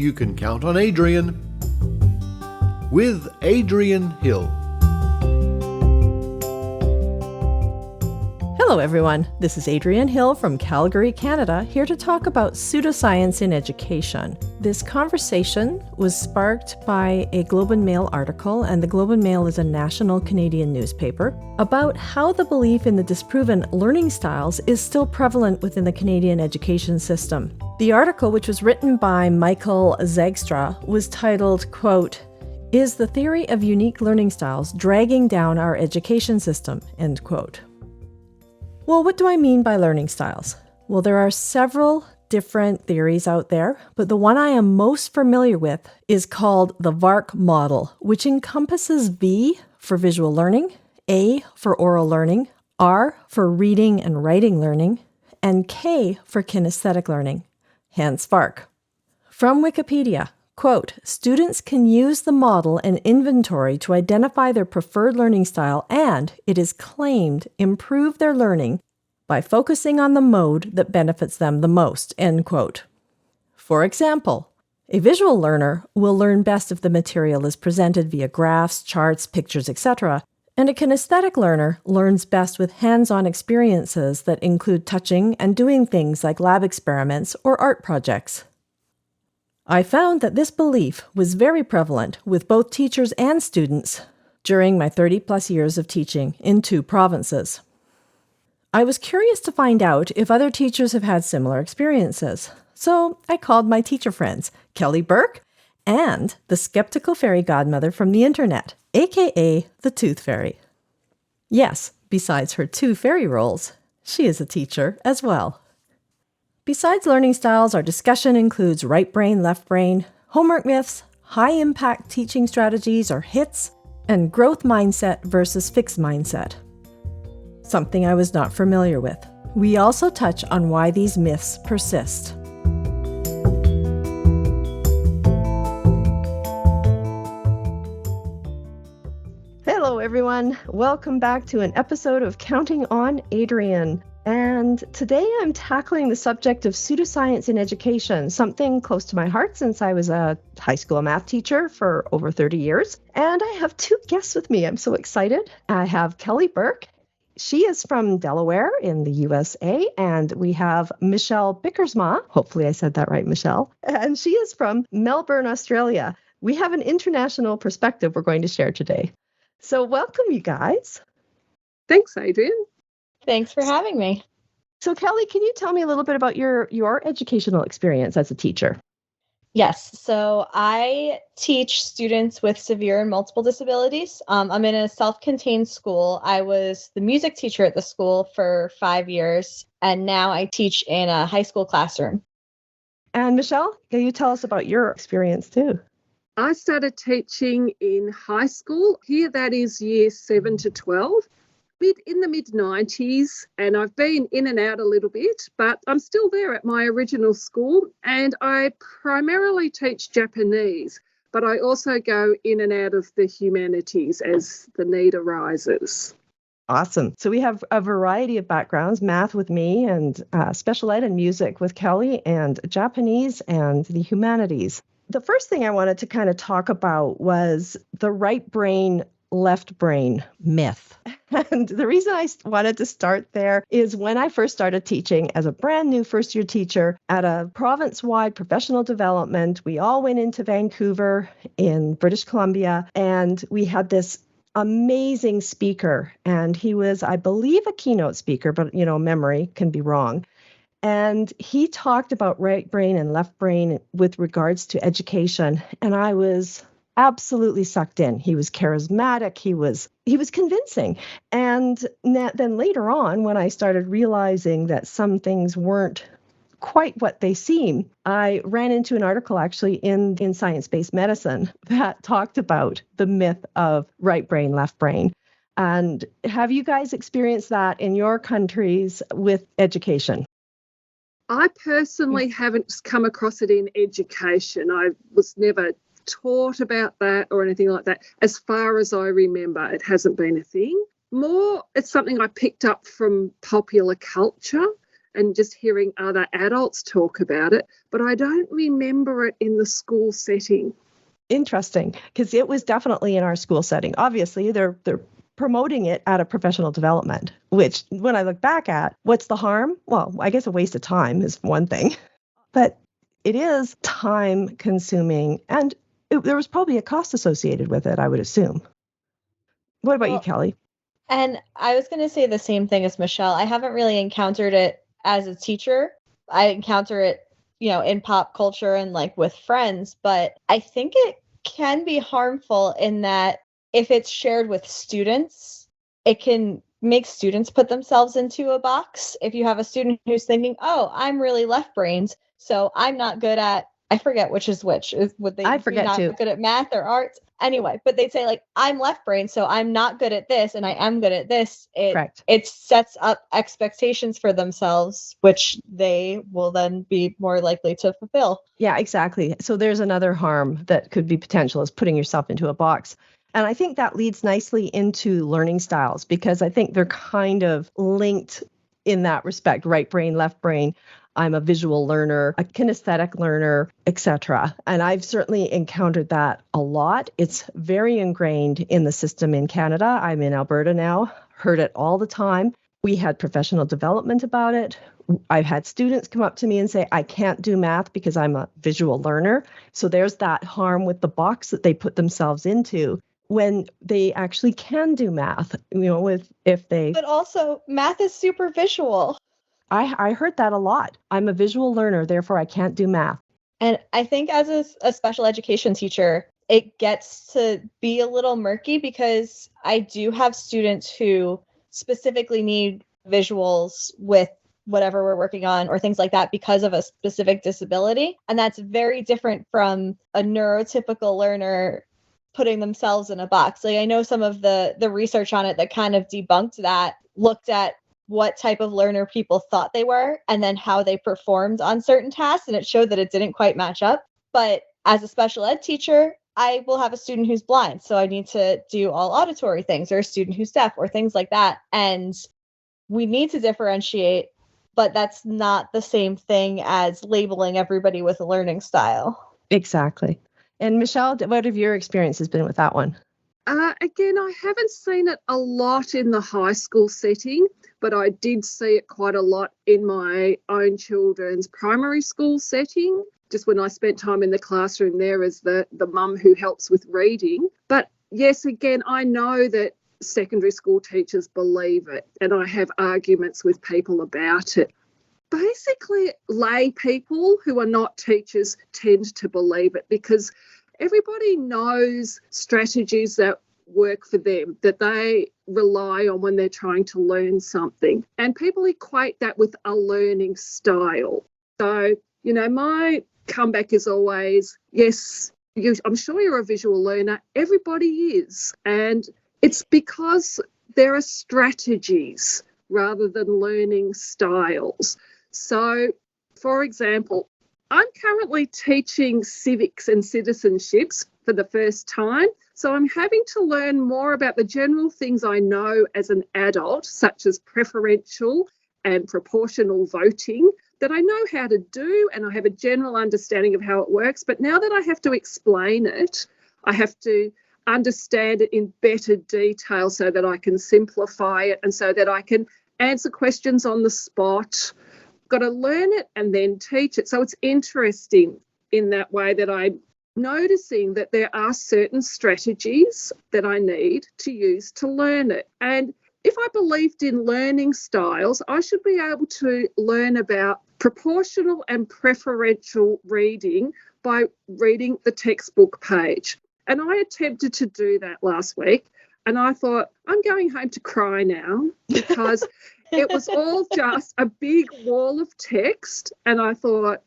you can count on Adrienne. With Adrienne Hill. Hello everyone, this is Adrienne Hill from Calgary, Canada, here to talk about pseudoscience in education. This conversation was sparked by a Globe and Mail article, and the Globe and Mail is a national Canadian newspaper, about how the belief in the disproven learning styles is still prevalent within the Canadian education system. The article, which was written by Michael Zagstra, was titled, quote, "Is the theory of unique learning styles dragging down our education system?" End quote. Well, what do I mean by learning styles? Well, there are several different theories out there, but the one I am most familiar with is called the VARK model, which encompasses V for visual learning, A for oral learning, R for reading and writing learning, and K for kinesthetic learning, hence VARK. From Wikipedia, quote, "Students can use the model and inventory to identify their preferred learning style and, it is claimed, improve their learning by focusing on the mode that benefits them the most," end quote. For example, a visual learner will learn best if the material is presented via graphs, charts, pictures, etc., and a kinesthetic learner learns best with hands-on experiences that include touching and doing things like lab experiments or art projects. I found that this belief was very prevalent with both teachers and students during my 30-plus years of teaching in 2 provinces. I was curious to find out if other teachers have had similar experiences, so I called my teacher friends, Kelly Burke and the Skeptical Fairy Godmother from the internet, aka the Tooth Fairy. Yes, besides her 2 fairy roles, she is a teacher as well. Besides learning styles, our discussion includes right brain, left brain, homework myths, high-impact teaching strategies or HITS, and growth mindset versus fixed mindset. Something I was not familiar with. We also touch on why these myths persist. Hello everyone, welcome back to an episode of Counting on Adrienne. And today I'm tackling the subject of pseudoscience in education, something close to my heart since I was a high school math teacher for over 30 years. And I have 2 guests with me. I'm so excited. I have Kelly Burke. She is from Delaware in the USA. And we have Michelle Bijkersma. Hopefully I said that right, Michelle. And she is from Melbourne, Australia. We have an international perspective we're going to share today. So welcome, you guys. Thanks, Adrienne. Thanks for having me. So Kelly, can you tell me a little bit about your educational experience as a teacher? Yes, so I teach students with severe and multiple disabilities. I'm in a self-contained school. I was the music teacher at the school for 5 years, and now I teach in a high school classroom. And Michelle, can you tell us about your experience too? I started teaching in high school. Here that is year 7 to 12. In the mid-90s, and I've been in and out a little bit, but I'm still there at my original school, and I primarily teach Japanese, but I also go in and out of the humanities as the need arises. Awesome. So we have a variety of backgrounds, math with me, and special ed and music with Kelly, and Japanese and the humanities. The first thing I wanted to kind of talk about was the right brain, left brain myth. And the reason I wanted to start there is when I first started teaching as a brand new first-year teacher at a province-wide professional development, we all went into Vancouver in British Columbia, and we had this amazing speaker. And he was, I believe, a keynote speaker, but, memory can be wrong. And he talked about right brain and left brain with regards to education. And I was absolutely sucked in. He was charismatic. He was convincing. And then later on, when I started realizing that some things weren't quite what they seem, I ran into an article actually in Science-Based Medicine that talked about the myth of right brain, left brain. And have you guys experienced that in your countries with education? I personally haven't come across it in education. I was never taught about that or anything like that. As far as I remember, it hasn't been a thing. More, it's something I picked up from popular culture. and just hearing other adults talk about it, but I don't remember it in the school setting. Interesting, because it was definitely in our school setting. Obviously, they're promoting it out of professional development, which when I look back at, what's the harm? Well, I guess a waste of time is one thing, but it is time consuming, and there was probably a cost associated with it, I would assume. What about you, Kelly? And I was going to say the same thing as Michelle. I haven't really encountered it as a teacher. I encounter it, in pop culture and like with friends, but I think it can be harmful in that if it's shared with students, it can make students put themselves into a box. If you have a student who's thinking, oh, I'm really left-brained, so I'm not good at, I forget which is which. Would they be not good at math or arts? Anyway, but they'd say like, I'm left-brained, so I'm not good at this and I am good at this. It sets up expectations for themselves, which they will then be more likely to fulfill. Yeah, exactly. So there's another harm that could be potential, is putting yourself into a box. And I think that leads nicely into learning styles, because I think they're kind of linked in that respect, right brain, left brain. I'm a visual learner, a kinesthetic learner, etc. And I've certainly encountered that a lot. It's very ingrained in the system in Canada. I'm in Alberta now, heard it all the time. We had professional development about it. I've had students come up to me and say, I can't do math because I'm a visual learner. So there's that harm with the box that they put themselves into when they actually can do math, But also, math is super visual. I heard that a lot. I'm a visual learner, therefore I can't do math. And I think as a special education teacher, it gets to be a little murky, because I do have students who specifically need visuals with whatever we're working on or things like that because of a specific disability. And that's very different from a neurotypical learner putting themselves in a box. Like, I know some of the research on it that kind of debunked that, looked at what type of learner people thought they were and then how they performed on certain tasks, and it showed that it didn't quite match up. But as a special ed teacher, I will have a student who's blind, so I need to do all auditory things, or a student who's deaf or things like that. And we need to differentiate, but that's not the same thing as labeling everybody with a learning style. Exactly. And Michelle, what have your experiences been with that one? Again, I haven't seen it a lot in the high school setting, but I did see it quite a lot in my own children's primary school setting, just when I spent time in the classroom there as the mum who helps with reading. But yes, again, I know that secondary school teachers believe it, and I have arguments with people about it. Basically, lay people who are not teachers tend to believe it, because everybody knows strategies that work for them, that they rely on when they're trying to learn something. And people equate that with a learning style. So, my comeback is always, yes, I'm sure you're a visual learner. Everybody is. And it's because there are strategies rather than learning styles. So, for example, I'm currently teaching civics and citizenships for the first time, so I'm having to learn more about the general things I know as an adult, such as preferential and proportional voting, that I know how to do, and I have a general understanding of how it works. But now that I have to explain it, I have to understand it in better detail so that I can simplify it and so that I can answer questions on the spot. Got to learn it and then teach it. So it's interesting in that way that I'm noticing that there are certain strategies that I need to use to learn it. And if I believed in learning styles, I should be able to learn about proportional and preferential reading by reading the textbook page. And I attempted to do that last week, and I thought, I'm going home to cry now, because it was all just a big wall of text. And I thought,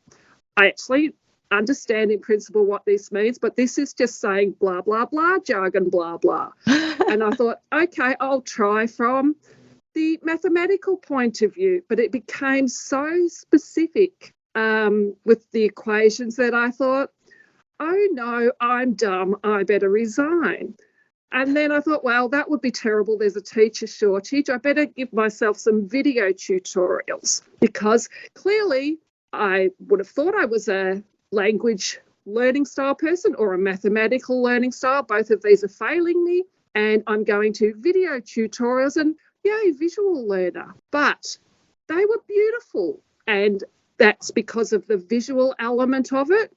I actually understand in principle what this means, but this is just saying blah, blah, blah, jargon, blah, blah. And I thought, okay, I'll try from the mathematical point of view. But it became so specific with the equations that I thought, oh no, I'm dumb, I better resign. And then I thought, well, that would be terrible. There's a teacher shortage. I better give myself some video tutorials, because clearly I would have thought I was a language learning style person or a mathematical learning style. Both of these are failing me. And I'm going to video tutorials and, yay, visual learner. But they were beautiful. And that's because of the visual element of it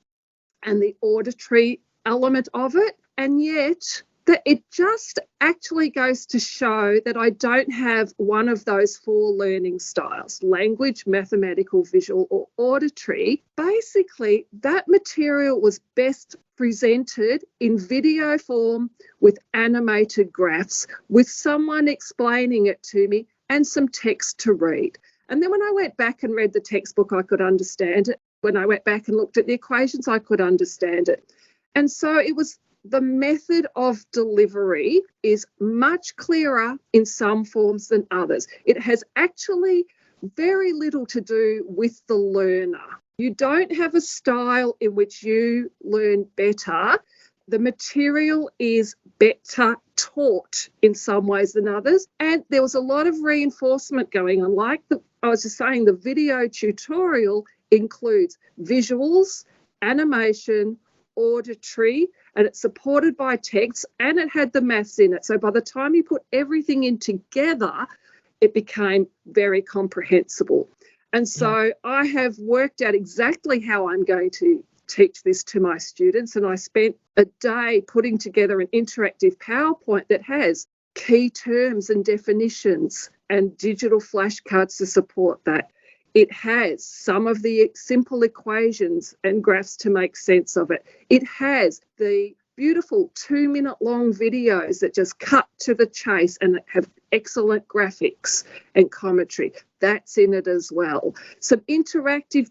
and the auditory element of it. And yet it just actually goes to show that I don't have one of those four learning styles: language, mathematical, visual, or auditory. Basically, that material was best presented in video form with animated graphs, with someone explaining it to me and some text to read. And then when I went back and read the textbook, I could understand it. When I went back and looked at the equations, I could understand it. And so it was the method of delivery is much clearer in some forms than others. It has actually very little to do with the learner. You don't have a style in which you learn better. The material is better taught in some ways than others. And there was a lot of reinforcement going on. Like I was just saying, the video tutorial includes visuals, animation, auditory, and it's supported by text, and it had the maths in it. So by the time you put everything in together, it became very comprehensible. And so I have worked out exactly how I'm going to teach this to my students, and I spent a day putting together an interactive PowerPoint that has key terms and definitions and digital flashcards to support that. It has some of the simple equations and graphs to make sense of it. It has the beautiful 2-minute long videos that just cut to the chase and have excellent graphics and commentary. That's in it as well. Some interactive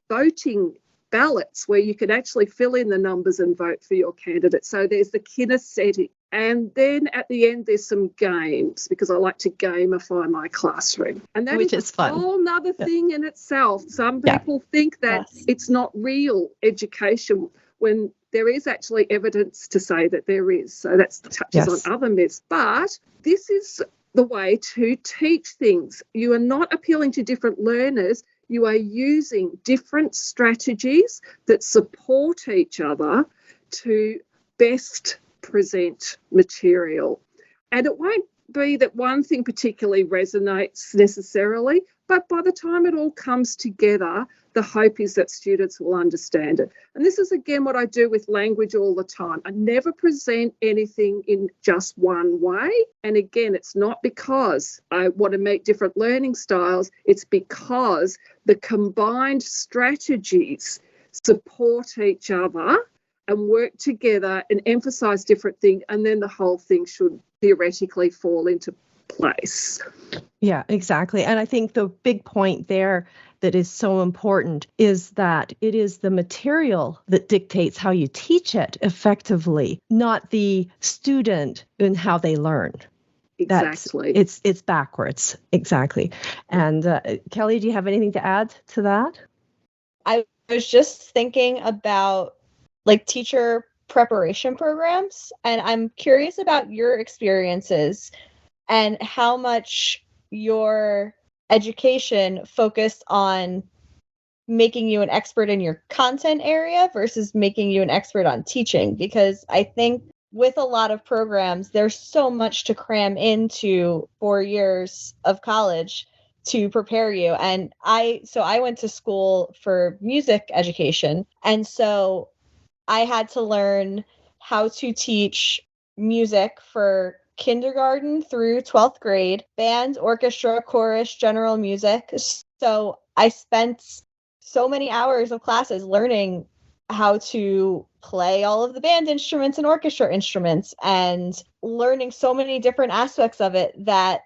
voting ballots where you can actually fill in the numbers and vote for your candidate. So there's the kinesthetic. And then at the end, there's some games, because I like to gamify my classroom. And that is a whole nother thing in itself. Some people think that it's not real education when there is actually evidence to say that there is. So that touches on other myths. But this is the way to teach things. You are not appealing to different learners. You are using different strategies that support each other to best present material. And it won't be that one thing particularly resonates necessarily, but by the time it all comes together, the hope is that students will understand it. And this is, again, what I do with language all the time. I never present anything in just one way. And again, it's not because I want to meet different learning styles. It's because the combined strategies support each other and work together and emphasize different things, and then the whole thing should theoretically fall into place. Yeah, exactly. And I think the big point there that is so important is that it is the material that dictates how you teach it effectively, not the student and how they learn. Exactly. It's backwards. Exactly. And Kelly, do you have anything to add to that? I was just thinking about teacher preparation programs, and I'm curious about your experiences and how much your education focused on making you an expert in your content area versus making you an expert on teaching, because I think with a lot of programs, there's so much to cram into 4 years of college to prepare you. And I went to school for music education, and so I had to learn how to teach music for kindergarten through 12th grade, band, orchestra, chorus, general music. So I spent so many hours of classes learning how to play all of the band instruments and orchestra instruments, and learning so many different aspects of it that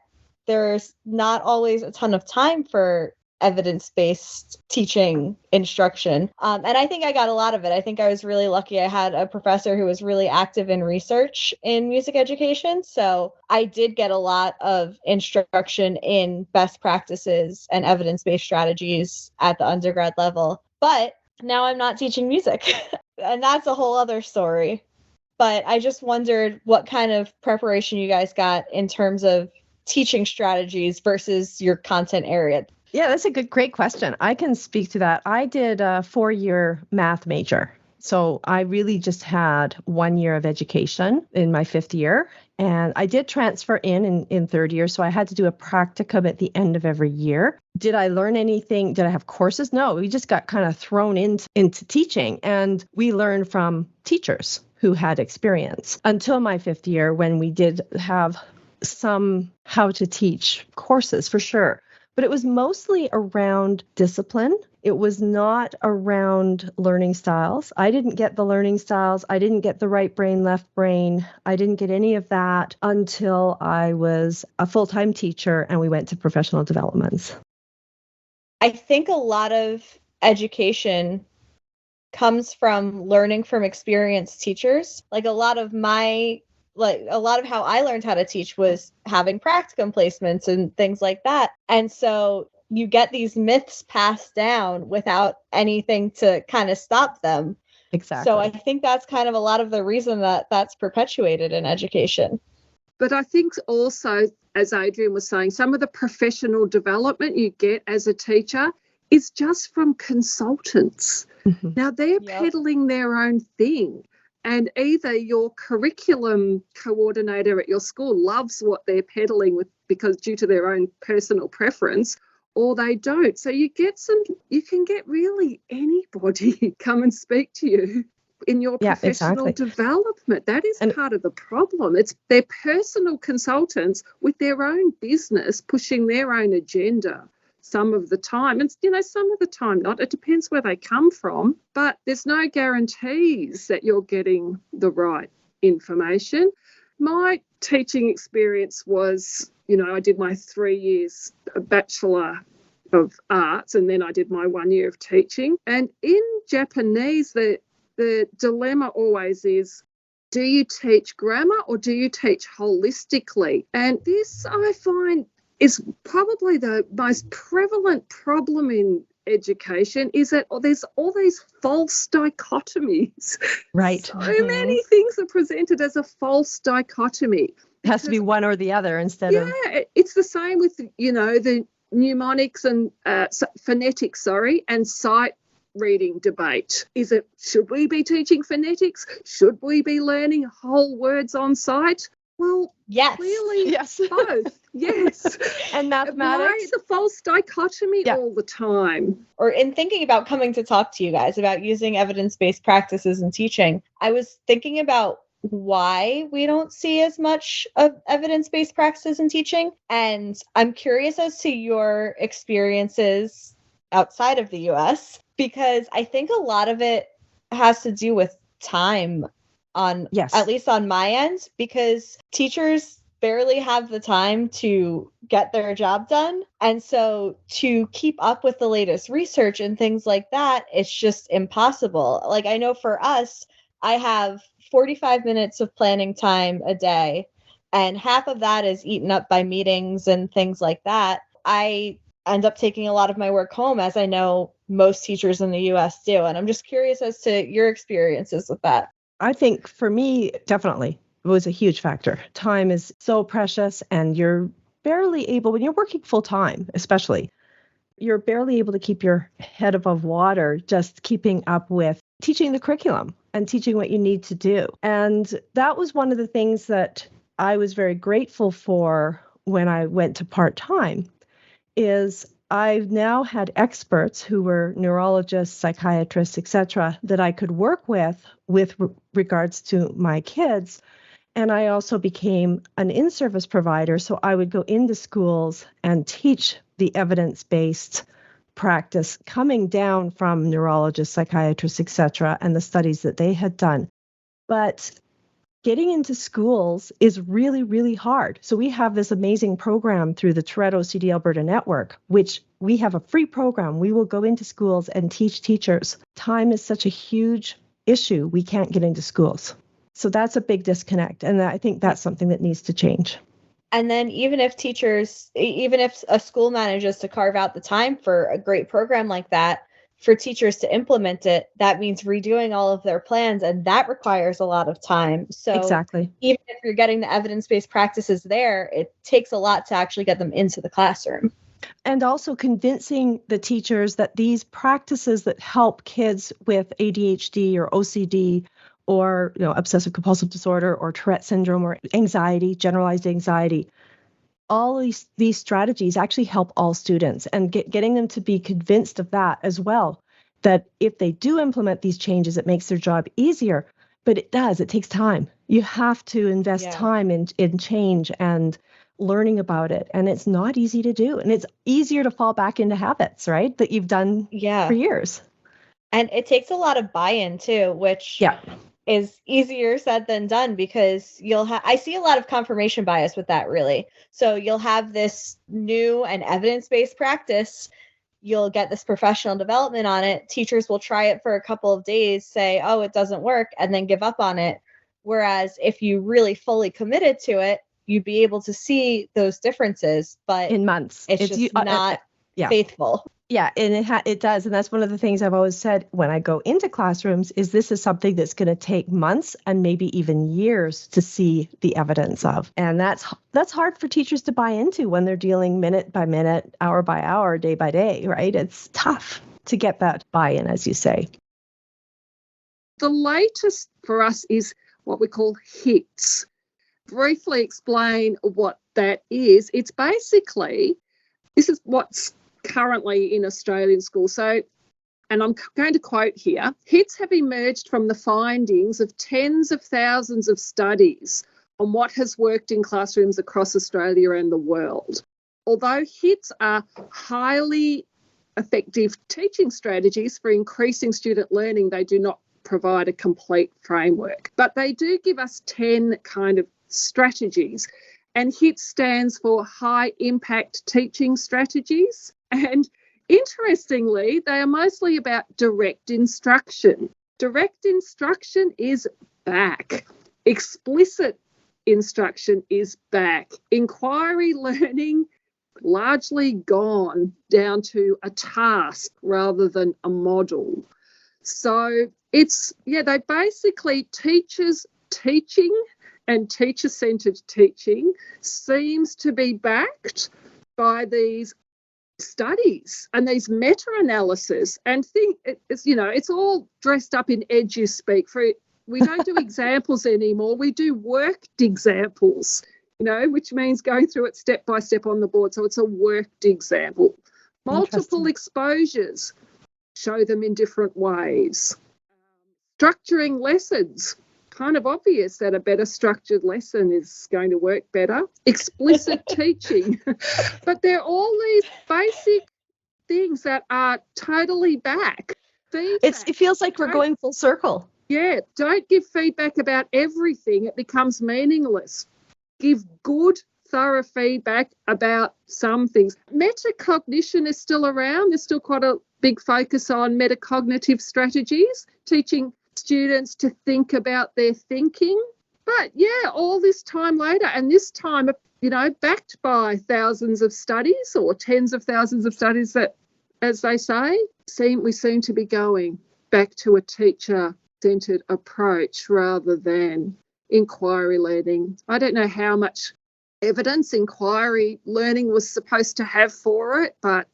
there's not always a ton of time for evidence-based teaching instruction. And I think I got a lot of it. I think I was really lucky. I had a professor who was really active in research in music education. So I did get a lot of instruction in best practices and evidence-based strategies at the undergrad level. But now I'm not teaching music. And that's a whole other story. but I just wondered what kind of preparation you guys got in terms of teaching strategies versus your content area. Yeah, that's a great question. I can speak to that. I did a 4-year math major. So I really just had 1 year of education in my 5th year. And I did transfer in 3rd year. So I had to do a practicum at the end of every year. Did I learn anything? Did I have courses? No, we just got kind of thrown into teaching. And we learned from teachers who had experience until my 5th year, when we did have some how to teach courses for sure. But it was mostly around discipline. It was not around learning styles. I didn't get the learning styles. I didn't get the right brain, left brain. I didn't get any of that until I was a full-time teacher and we went to professional developments. I think a lot of education comes from learning from experienced teachers. Like a lot of how I learned how to teach was having practicum placements and things like that. And so you get these myths passed down without anything to kind of stop them. Exactly. So I think that's kind of a lot of the reason that that's perpetuated in education. But I think also, as Adrienne was saying, some of the professional development you get as a teacher is just from consultants. Mm-hmm. Now, they're peddling their own thing. And either your curriculum coordinator at your school loves what they're peddling with because due to their own personal preference, or they don't. So you can get really anybody come and speak to you in your professional development. That is part of the problem. It's their personal consultants with their own business pushing their own agenda. Some of the time, and some of the time not. It depends where they come from, but there's no guarantees that you're getting the right information. My teaching experience was, I did my 3 years Bachelor of Arts, and then I did my 1 year of teaching. And in Japanese, the dilemma always is, do you teach grammar or do you teach holistically? And this, I find, is probably the most prevalent problem in education, is that there's all these false dichotomies. Right. So many things are presented as a false dichotomy. It has to be one or the other instead of... Yeah, it's the same with, the mnemonics and phonetics, and sight reading debate. Should we be teaching phonetics? Should we be learning whole words on sight? Well, yes. Clearly, yes. Both. Yes. And mathematics. Why the false dichotomy all the time? Or in thinking about coming to talk to you guys about using evidence-based practices in teaching, I was thinking about why we don't see as much of evidence-based practices in teaching. And I'm curious as to your experiences outside of the US, because I think a lot of it has to do with time at least on my end, because teachers barely have the time to get their job done. And so to keep up with the latest research and things like that, it's just impossible. Like I know for us, I have 45 minutes of planning time a day, and half of that is eaten up by meetings and things like that. I end up taking a lot of my work home, as I know most teachers in the US do. And I'm just curious as to your experiences with that. I think for me, definitely, it was a huge factor. Time is so precious, and you're barely able, when you're working full time, especially, you're barely able to keep your head above water, just keeping up with teaching the curriculum and teaching what you need to do. And that was one of the things that I was very grateful for when I went to part-time, is I've now had experts who were neurologists, psychiatrists, etc., that I could work with regards to my kids. And I also became an in-service provider. So I would go into schools and teach the evidence-based practice coming down from neurologists, psychiatrists, etc., and the studies that they had done. But getting into schools is really, really hard. So we have this amazing program through the Toretto CD Alberta Network, which we have a free program. We will go into schools and teach teachers. Time is such a huge issue. We can't get into schools. So that's a big disconnect. And I think that's something that needs to change. And then even if a school manages to carve out the time for a great program like that, for teachers to implement it, that means redoing all of their plans, and that requires a lot of time. So Exactly. even if you're getting the evidence-based practices there, it takes a lot to actually get them into the classroom. And also convincing the teachers that these practices that help kids with ADHD or OCD or obsessive compulsive disorder or Tourette syndrome or anxiety, generalized anxiety, all these strategies actually help all students, and getting them to be convinced of that as well, that if they do implement these changes, it makes their job easier. But it takes time. You have to invest time in change and learning about it. And it's not easy to do. And it's easier to fall back into habits, right? That you've done for years. And it takes a lot of buy-in too, which is easier said than done, because I see a lot of confirmation bias with that, really. So you'll have this new and evidence-based practice. You'll get this professional development on it. Teachers will try it for a couple of days, say, oh, it doesn't work, and then give up on it. Whereas if you really fully committed to it, you'd be able to see those differences, but in months. It's just not faithful. Yeah, and it does. And that's one of the things I've always said when I go into classrooms is this is something that's going to take months and maybe even years to see the evidence of. And that's hard for teachers to buy into when they're dealing minute by minute, hour by hour, day by day, right? It's tough to get that buy-in, as you say. The latest for us is what we call H.I.T.S. Briefly explain what that is. It's basically, this is what's currently in Australian schools. So, and I'm going to quote here, H.I.T.S have emerged from the findings of tens of thousands of studies on what has worked in classrooms across Australia and the world. Although H.I.T.S are highly effective teaching strategies for increasing student learning, they do not provide a complete framework. But they do give us 10 kind of strategies. And H.I.T.S stands for High Impact Teaching Strategies. And interestingly, they are mostly about direct instruction. Direct instruction is back. Explicit instruction is back. Inquiry learning, largely gone down to a task rather than a model. So they basically teachers teaching and teacher-centred teaching seems to be backed by these studies and these meta-analysis, and it's all dressed up in edu speak. We don't do examples anymore, we do worked examples, which means going through it step by step on the board. So it's a worked example. Multiple exposures, show them in different ways. Structuring lessons, kind of obvious that a better structured lesson is going to work better. Explicit teaching. But they're all these basic things that are totally back. Feedback. It feels like we're going full circle. Yeah, don't give feedback about everything. It becomes meaningless. Give good, thorough feedback about some things. Metacognition is still around. There's still quite a big focus on metacognitive strategies, teaching students to think about their thinking. But all this time later, and this time, backed by thousands of studies or tens of thousands of studies that, as they say, we seem to be going back to a teacher-centred approach rather than inquiry learning. I don't know how much evidence inquiry learning was supposed to have for it, but...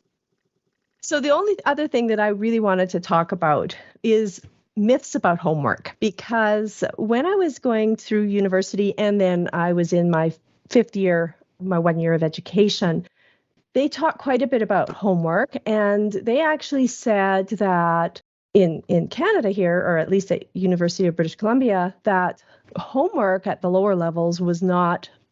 So the only other thing that I really wanted to talk about is myths about homework, because when I was going through university and then I was in my 1 year of education, they taught quite a bit about homework, and they actually said that in Canada here, or at least at University of British Columbia, that homework at the lower levels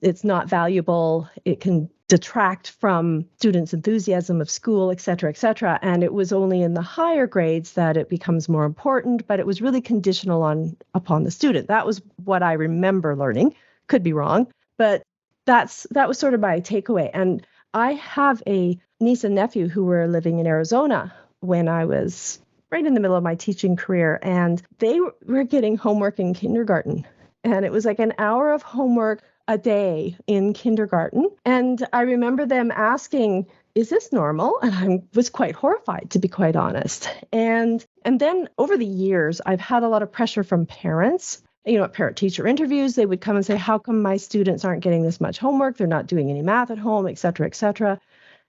it's not valuable. It can detract from students' enthusiasm of school, et cetera, and it was only in the higher grades that it becomes more important, but it was really conditional upon the student. That was what I remember learning. Could be wrong, but that was sort of my takeaway. And I have a niece and nephew who were living in Arizona when I was right in the middle of my teaching career, and they were getting homework in kindergarten, and it was like an hour of homework a day in kindergarten. And I remember them asking, is this normal? And I was quite horrified, to be quite honest. And then over the years, I've had a lot of pressure from parents. At parent-teacher interviews, they would come and say, how come my students aren't getting this much homework? They're not doing any math at home, et cetera, et cetera.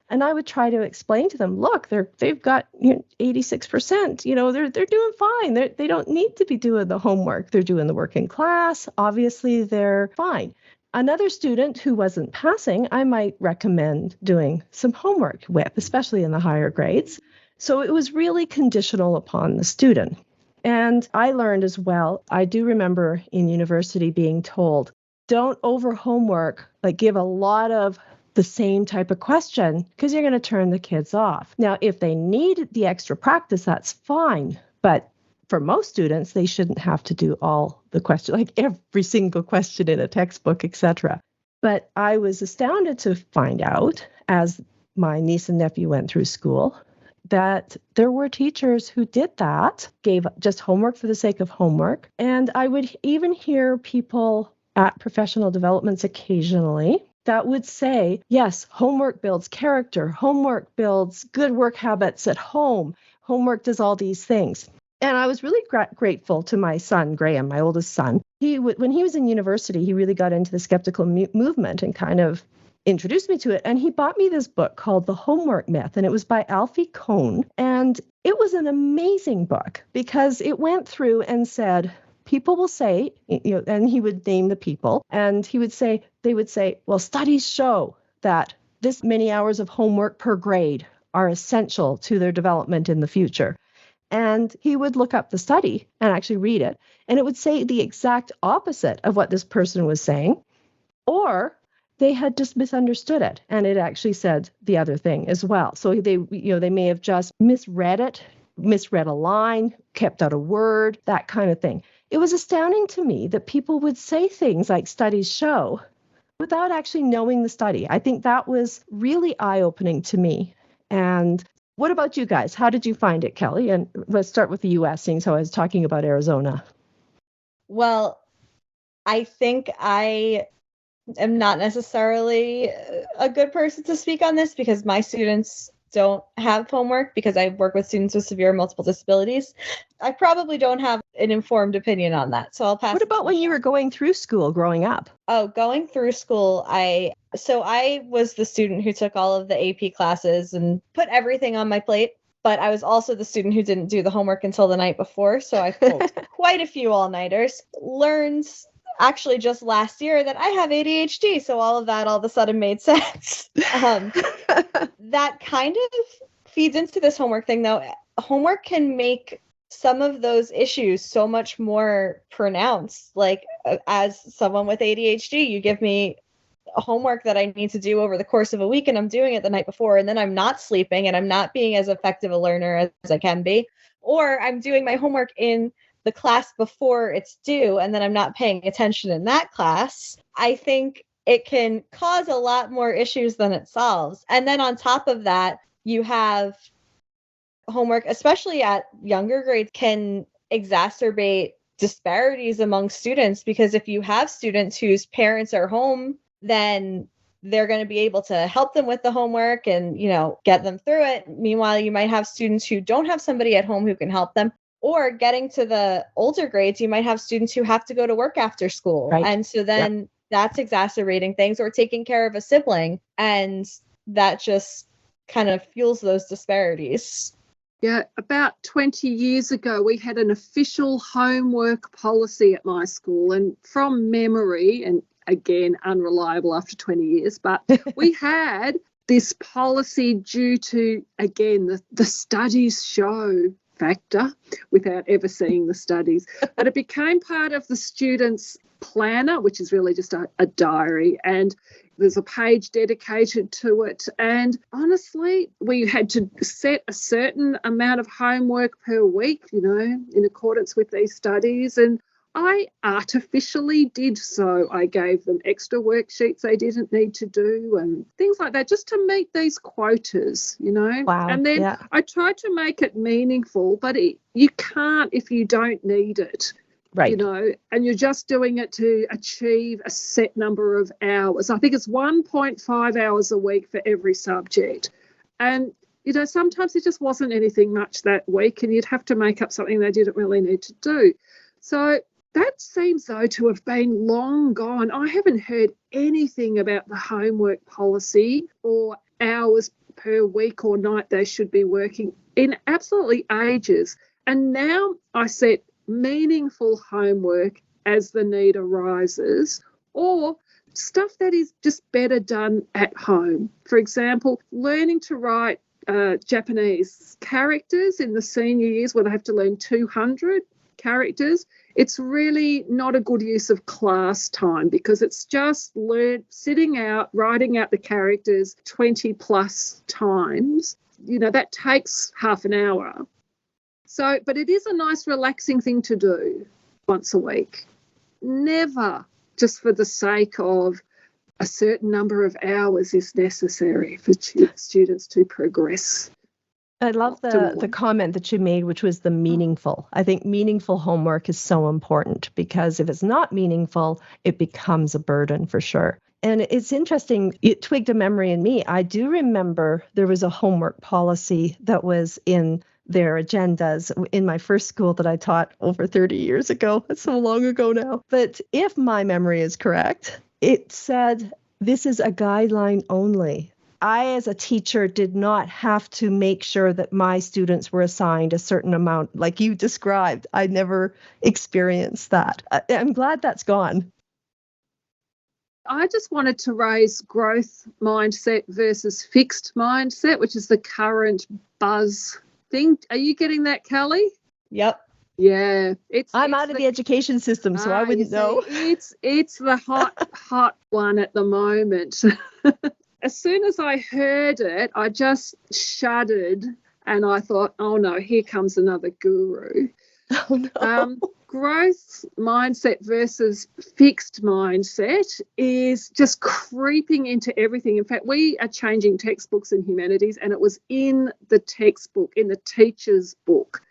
And I would try to explain to them, look, they've got 86%. They're doing fine. They don't need to be doing the homework. They're doing the work in class. Obviously, they're fine. Another student who wasn't passing, I might recommend doing some homework with, especially in the higher grades. So it was really conditional upon the student. And I learned as well, I do remember in university being told, don't over homework, like give a lot of the same type of question because you're going to turn the kids off. Now, if they need the extra practice, that's fine. But for most students, they shouldn't have to do all the questions, like every single question in a textbook, etc. But I was astounded to find out, as my niece and nephew went through school, that there were teachers who did that, gave just homework for the sake of homework. And I would even hear people at professional developments occasionally that would say, yes, homework builds character, homework builds good work habits at home, homework does all these things. And I was really grateful to my son, Graham, my oldest son. When he was in university, he really got into the skeptical movement and kind of introduced me to it. And he bought me this book called The Homework Myth, and it was by Alfie Kohn. And it was an amazing book because it went through and said, people will say, and he would name the people, and they would say, well, studies show that this many hours of homework per grade are essential to their development in the future. And he would look up the study and actually read it, and it would say the exact opposite of what this person was saying, or they had just misunderstood it, and it actually said the other thing as well. So they may have just misread it, misread a line, kept out a word, that kind of thing. It was astounding to me that people would say things like studies show without actually knowing the study. I think that was really eye-opening to me. And what about you guys? How did you find it, Kelly? And let's start with the U.S., seeing so I was talking about Arizona. Well, I think I am not necessarily a good person to speak on this because my students don't have homework because I work with students with severe multiple disabilities. I probably don't have an informed opinion on that. So I'll pass. What about when you were going through school growing up? Oh, going through school, I was the student who took all of the AP classes and put everything on my plate. But I was also the student who didn't do the homework until the night before. So I pulled quite a few all-nighters. Learned actually just last year that I have ADHD. So all of that all of a sudden made sense. That kind of feeds into this homework thing, though. Homework can make some of those issues so much more pronounced. Like as someone with ADHD, you give me homework that I need to do over the course of a week and I'm doing it the night before, and then I'm not sleeping and I'm not being as effective a learner as I can be, or I'm doing my homework in the class before it's due and then I'm not paying attention in that class. I think it can cause a lot more issues than it solves. And then on top of that, you have homework, especially at younger grades, can exacerbate disparities among students, because if you have students whose parents are home, then they're going to be able to help them with the homework and, get them through it. Meanwhile, you might have students who don't have somebody at home who can help them. Or getting to the older grades, you might have students who have to go to work after school. Right. And so then that's exacerbating things, or taking care of a sibling. And that just kind of fuels those disparities. Yeah, about 20 years ago, we had an official homework policy at my school. And from memory, and again, unreliable after 20 years, but we had this policy due to, again, the studies show factor, without ever seeing the studies. But it became part of the students' planner, which is really just a diary, and there's a page dedicated to it. And honestly, we had to set a certain amount of homework per week, in accordance with these studies. And I artificially did so. I gave them extra worksheets they didn't need to do and things like that, just to meet these quotas, Wow. And then I tried to make it meaningful, but you can't if you don't need it. Right. And you're just doing it to achieve a set number of hours. I think it's 1.5 hours a week for every subject. And, sometimes there just wasn't anything much that week and you'd have to make up something they didn't really need to do. So that seems, though, to have been long gone. I haven't heard anything about the homework policy or hours per week or night they should be working in absolutely ages. And now I set meaningful homework as the need arises, or stuff that is just better done at home. For example, learning to write Japanese characters in the senior years where they have to learn 200 characters. It's really not a good use of class time because it's just sitting out, writing out the characters 20 plus times. That takes half an hour. So, but it is a nice relaxing thing to do once a week. Never just for the sake of a certain number of hours is necessary for students to progress. I love the comment that you made, which was the meaningful. I think meaningful homework is so important because if it's not meaningful, it becomes a burden for sure. And it's interesting, it twigged a memory in me. I do remember there was a homework policy that was in their agendas in my first school that I taught over 30 years ago. It's so long ago now. But if my memory is correct, it said, this is a guideline only. I, as a teacher, did not have to make sure that my students were assigned a certain amount, like you described. I never experienced that. I'm glad that's gone. I just wanted to raise growth mindset versus fixed mindset, which is the current buzz thing. Are you getting that, Kelly? Yep. Yeah. I'm out of the education system, so I wouldn't know. It's the hot one at the moment. As soon as I heard it, I just shuddered and I thought, oh no, here comes another guru. Oh no. Growth mindset versus fixed mindset is just creeping into everything. In fact, we are changing textbooks in humanities and it was in the textbook, in the teacher's book.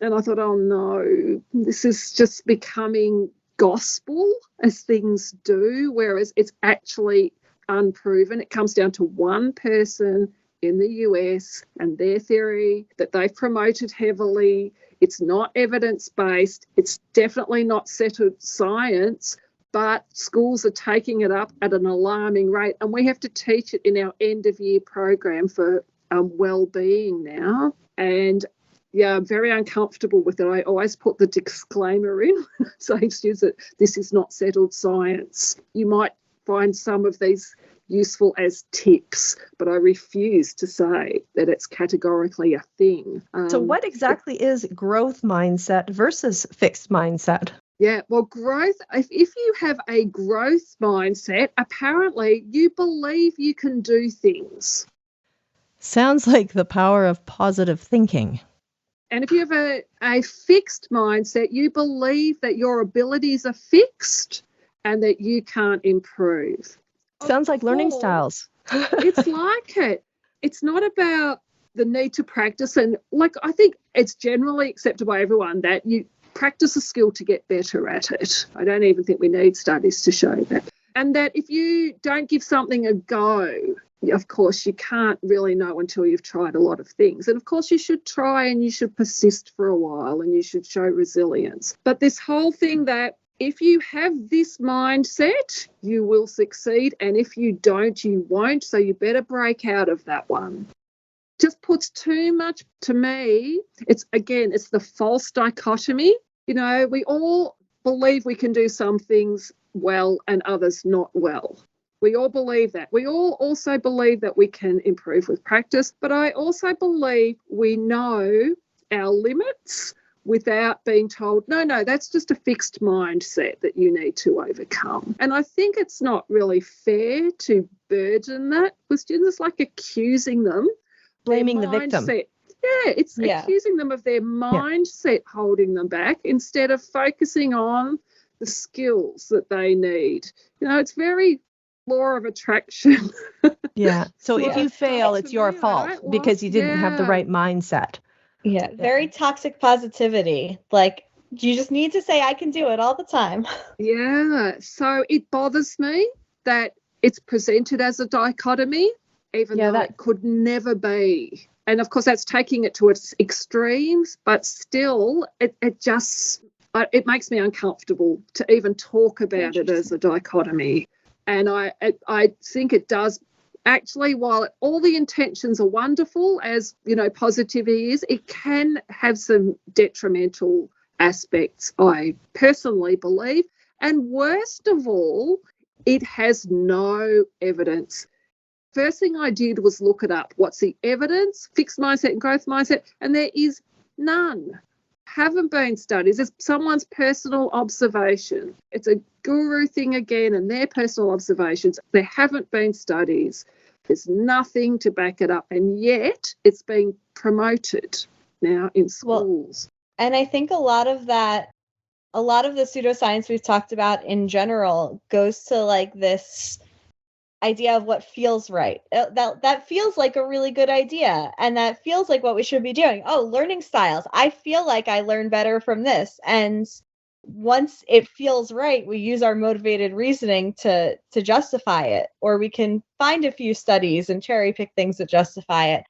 And I thought, oh no, this is just becoming gospel as things do, whereas it's actually unproven. It comes down to one person in the US and their theory that they've promoted heavily. It's not evidence-based. It's definitely not settled science, but schools are taking it up at an alarming rate. And we have to teach it in our end-of-year program for well-being now. And yeah, I'm very uncomfortable with it. I always put the disclaimer in saying students that this is not settled science. You might find some of these useful as tips, but I refuse to say that it's categorically a thing. So what exactly is growth mindset versus fixed mindset? Yeah, well, growth, if you have a growth mindset, apparently you believe you can do things. Sounds like the power of positive thinking. And if you have a fixed mindset, you believe that your abilities are fixed and that you can't improve. Sounds like learning styles. It's like it. It's not about the need to practice. And I think it's generally accepted by everyone that you practice a skill to get better at it. I don't even think we need studies to show that. And that if you don't give something a go, of course, you can't really know until you've tried a lot of things. And of course, you should try and you should persist for a while and you should show resilience. But this whole thing that if you have this mindset, you will succeed. And if you don't, you won't. So you better break out of that one. Just puts too much, to me, it's the false dichotomy. We all believe we can do some things well and others not well. We all believe that. We all also believe that we can improve with practice, but I also believe we know our limits without being told, no, that's just a fixed mindset that you need to overcome. And I think it's not really fair to burden that with students, like accusing them. Blaming the victim. Accusing them of their mindset holding them back instead of focusing on the skills that they need. It's very law of attraction. Yeah. So if you fail, it's your fault because you didn't have the right mindset. Yeah, very toxic positivity. Like, you just need to say, I can do it all the time. Yeah, so it bothers me that it's presented as a dichotomy even though it could never be. And of course, that's taking it to its extremes, but still, it makes me uncomfortable to even talk about it as a dichotomy. And I think it does actually, while all the intentions are wonderful, as positivity is, it can have some detrimental aspects, I personally believe. And worst of all, it has no evidence. First thing I did was look it up. What's the evidence? Fixed mindset and growth mindset. And there is none. Haven't been studies. It's someone's personal observation. It's a guru thing again, and their personal observations. There haven't been studies. There's nothing to back it up. And yet it's being promoted now in schools. Well, and I think a lot of the pseudoscience we've talked about in general goes to like this idea of what feels right. That feels like a really good idea, and that feels like what we should be doing. Oh, learning styles. I feel like I learn better from this. And once it feels right, we use our motivated reasoning to justify it, or we can find a few studies and cherry pick things that justify it.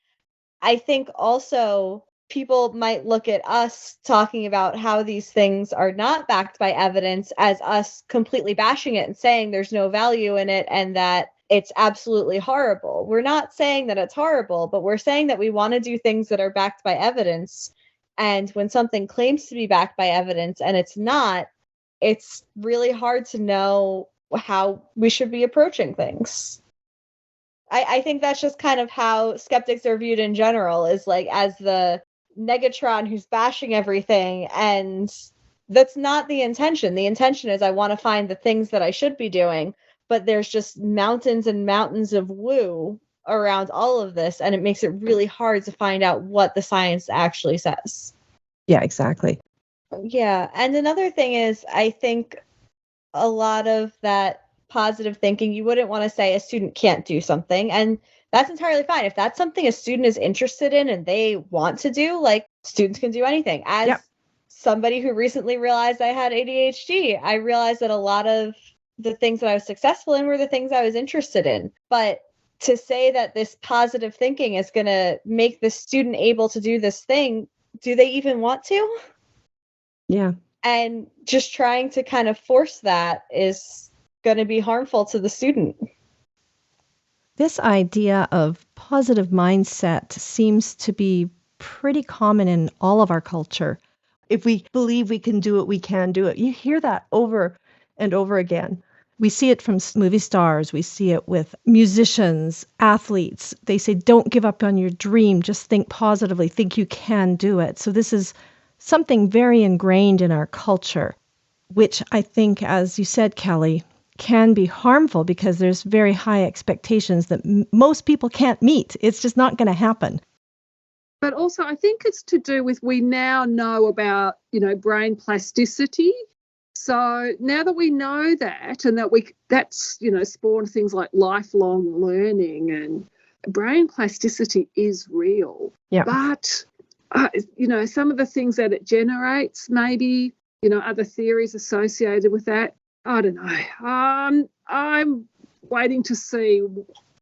I think also people might look at us talking about how these things are not backed by evidence as us completely bashing it and saying there's no value in it and that it's absolutely horrible. We're not saying that it's horrible, but we're saying that we want to do things that are backed by evidence. And when something claims to be backed by evidence and it's not, it's really hard to know how we should be approaching things. I think that's just kind of how skeptics are viewed in general, is like as the negatron who's bashing everything. And that's not the intention. The intention is I want to find the things that I should be doing. But there's just mountains and mountains of woo around all of this, and it makes it really hard to find out what the science actually says. Yeah, exactly. Yeah, and another thing is, I think a lot of that positive thinking, you wouldn't want to say a student can't do something, and that's entirely fine. If that's something a student is interested in and they want to do, like, students can do anything. As somebody who recently realized I had ADHD, I realized that a lot of the things that I was successful in were the things I was interested in. But to say that this positive thinking is going to make the student able to do this thing, do they even want to? Yeah. And just trying to kind of force that is going to be harmful to the student. This idea of positive mindset seems to be pretty common in all of our culture. If we believe we can do it, we can do it. You hear that over and over again. We see it from movie stars. We see it with musicians, athletes. They say, don't give up on your dream. Just think positively. Think you can do it. So this is something very ingrained in our culture, which I think, as you said, Kelly, can be harmful because there's very high expectations that most people can't meet. It's just not going to happen. But also, I think it's to do with, we now know about, brain plasticity. So now that we know that, and that's spawned things like lifelong learning, and brain plasticity is real. Yeah. But, some of the things that it generates, maybe, other theories associated with that, I don't know. I'm waiting to see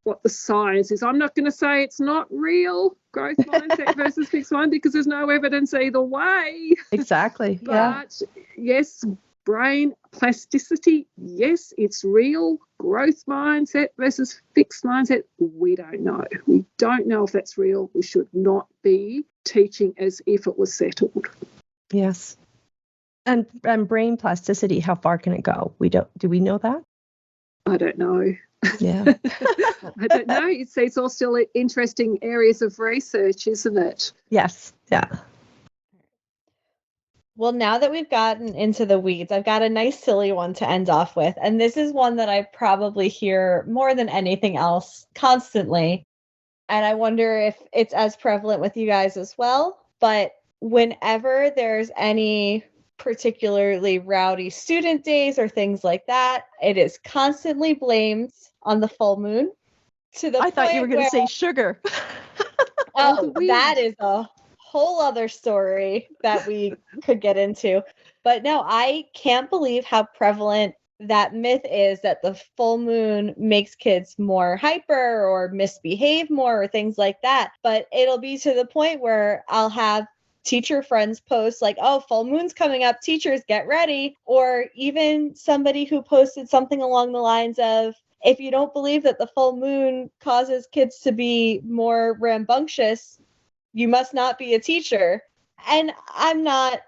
what the science is. I'm not going to say it's not real, growth mindset versus fixed mind, because there's no evidence either way. Exactly. But yes, brain plasticity, yes, it's real. Growth mindset versus fixed mindset, we don't know. We don't know if that's real. We should not be teaching as if it was settled. Yes. And brain plasticity, how far can it go? Do we know that? I don't know. Yeah. I don't know. It's all still interesting areas of research, isn't it? Yes. Yeah. Well, now that we've gotten into the weeds, I've got a nice silly one to end off with. And this is one that I probably hear more than anything else constantly. And I wonder if it's as prevalent with you guys as well. But whenever there's any particularly rowdy student days or things like that, it is constantly blamed on the full moon. I thought you were going to say sugar. Oh, that is a whole other story that we could get into. But no, I can't believe how prevalent that myth is that the full moon makes kids more hyper or misbehave more or things like that. But it'll be to the point where I'll have teacher friends post like, oh, full moon's coming up, teachers get ready. Or even somebody who posted something along the lines of, if you don't believe that the full moon causes kids to be more rambunctious, you must not be a teacher. And I'm not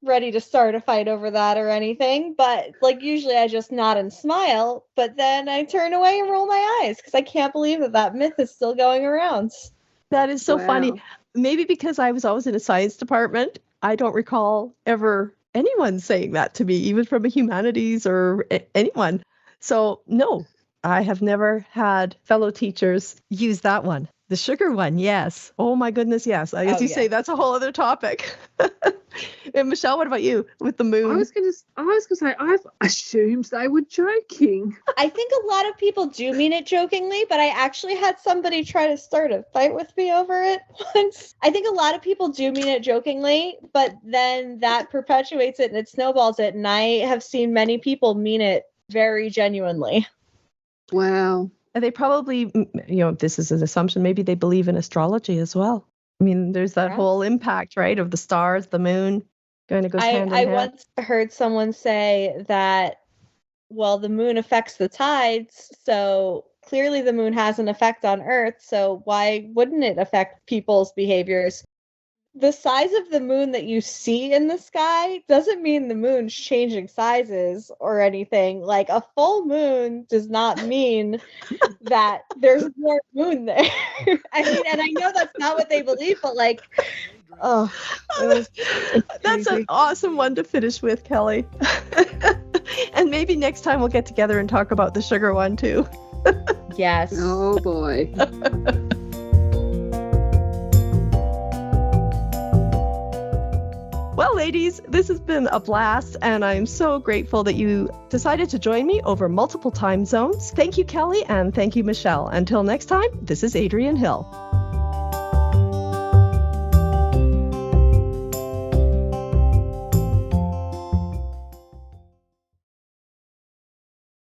ready to start a fight over that or anything, but like usually I just nod and smile, but then I turn away and roll my eyes because I can't believe that myth is still going around. That is so Wow. funny. Maybe because I was always in a science department, I don't recall ever anyone saying that to me, even from a humanities or anyone. So no, I have never had fellow teachers use that one. The sugar one, yes. Oh my goodness, yes. As you say, that's a whole other topic. And Michelle, what about you with the moon? I was gonna say I've assumed they were joking. I think a lot of people do mean it jokingly, but I actually had somebody try to start a fight with me over it once. I think a lot of people do mean it jokingly, but then that perpetuates it and it snowballs it. And I have seen many people mean it very genuinely. Wow. And they probably, this is an assumption, maybe they believe in astrology as well. I mean, there's that whole impact, right, of the stars, the moon, kind of goes hand in hand. I once heard someone say that, well, the moon affects the tides, so clearly the moon has an effect on Earth, so why wouldn't it affect people's behaviors? The size of the moon that you see in the sky doesn't mean the moon's changing sizes or anything. Like a full moon does not mean that there's more moon there. I mean, and I know that's not what they believe, but like, that's an awesome one to finish with, Kelly. And maybe next time we'll get together and talk about the sugar one too. Yes. Oh boy. Well, ladies, this has been a blast, and I'm so grateful that you decided to join me over multiple time zones. Thank you, Kelly, and thank you, Michelle. Until next time, this is Adrienne Hill.